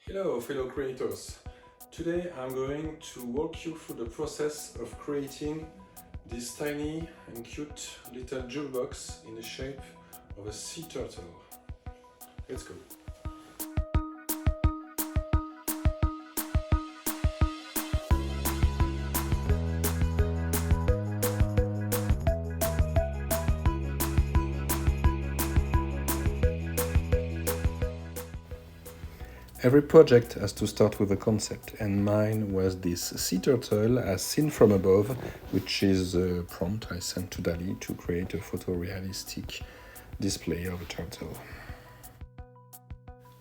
Hello fellow creators! Today I'm going to walk you through the process of creating this tiny and cute little jewel box in the shape of a sea turtle. Let's go! Every project has to start with a concept, and mine was this sea turtle as seen from above, which is a prompt I sent to DALL-E to create a photorealistic display of a turtle.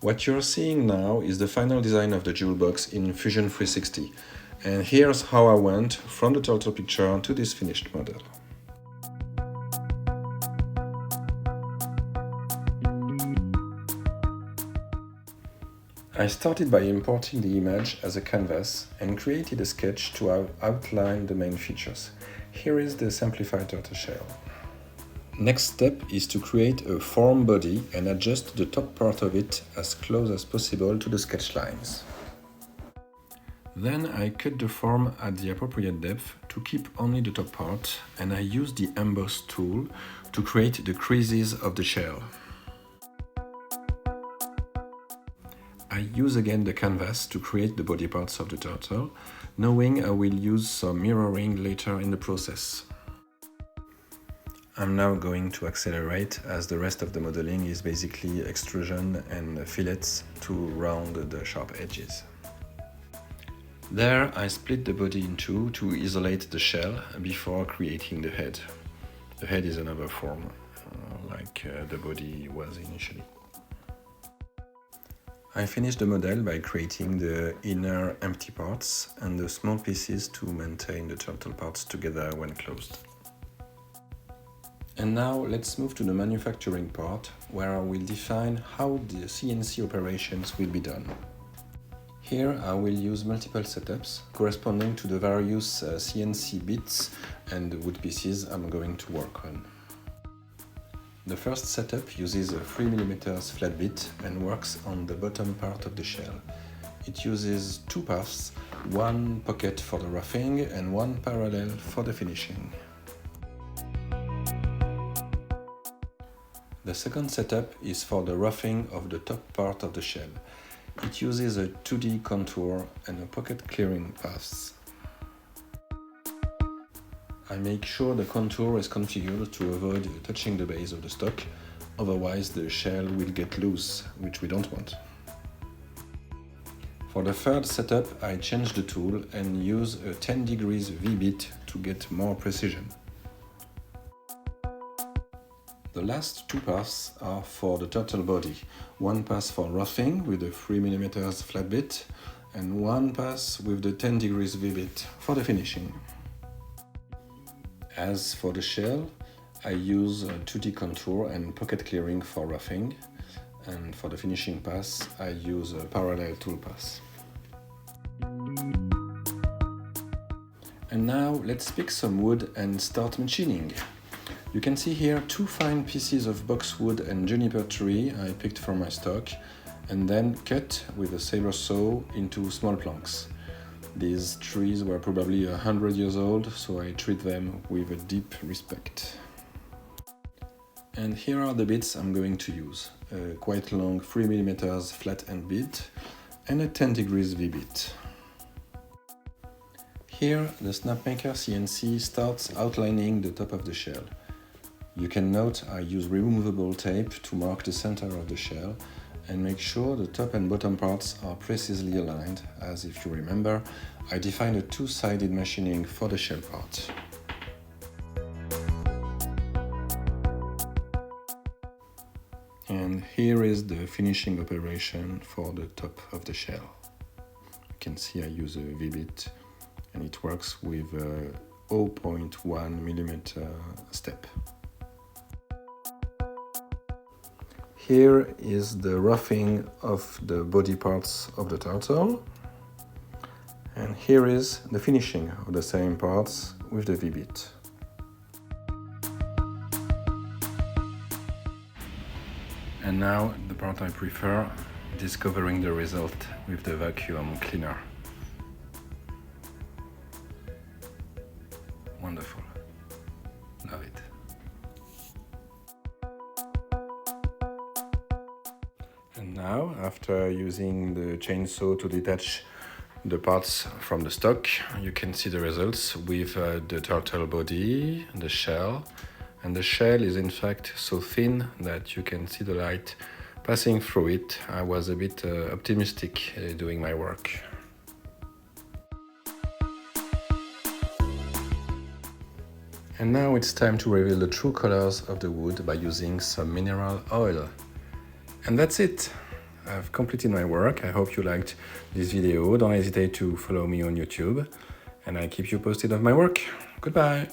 What you're seeing now is the final design of the jewel box in Fusion 360, and here's how I went from the turtle picture to this finished model. I started by importing the image as a canvas and created a sketch to outline the main features. Here is the simplified turtle shell. Next step is to create a form body and adjust the top part of it as close as possible to the sketch lines. Then I cut the form at the appropriate depth to keep only the top part, and I use the emboss tool to create the creases of the shell. I use again the canvas to create the body parts of the turtle, knowing I will use some mirroring later in the process. I'm now going to accelerate, as the rest of the modeling is basically extrusion and fillets to round the sharp edges. There I split the body in two to isolate the shell before creating the head. The head is another form, like the body was initially. I finished the model by creating the inner empty parts and the small pieces to maintain the turtle parts together when closed. And now let's move to the manufacturing part, where I will define how the CNC operations will be done. Here I will use multiple setups corresponding to the various CNC bits and wood pieces I'm going to work on. The first setup uses a 3mm flat bit and works on the bottom part of the shell. It uses two paths, one pocket for the roughing and one parallel for the finishing. The second setup is for the roughing of the top part of the shell. It uses a 2D contour and a pocket clearing paths. I make sure the contour is configured to avoid touching the base of the stock, otherwise the shell will get loose, which we don't want. For the third setup, I change the tool and use a 10 degrees V-bit to get more precision. The last two paths are for the turtle body. One pass for roughing with the 3mm flat bit and one pass with the 10 degrees V-bit for the finishing. As for the shell, I use a 2D contour and pocket clearing for roughing, and for the finishing pass, I use a parallel tool pass. And now let's pick some wood and start machining. You can see here two fine pieces of boxwood and juniper tree I picked from my stock, and then cut with a saber saw into small planks. These trees were probably 100 years old, so I treat them with a deep respect. And here are the bits I'm going to use. A quite long 3mm flat end bit and a 10 degrees V-bit. Here the snapmaker CNC starts outlining the top of the shell. You can note I use removable tape to mark the center of the shell and make sure the top and bottom parts are precisely aligned, as if you remember, I defined a two-sided machining for the shell part. And here is the finishing operation for the top of the shell. You can see I use a V-bit and it works with a 0.1mm step. Here is the roughing of the body parts of the turtle, and here is the finishing of the same parts with the V-bit. And now the part I prefer, discovering the result with the vacuum cleaner. Wonderful. Love it. And now, after using the chainsaw to detach the parts from the stock, you can see the results with the turtle body, the shell, and the shell is in fact so thin that you can see the light passing through it. I was a bit optimistic doing my work. And now it's time to reveal the true colors of the wood by using some mineral oil. And that's it. I've completed my work. I hope you liked this video. Don't hesitate to follow me on YouTube, and I keep you posted of my work. Goodbye.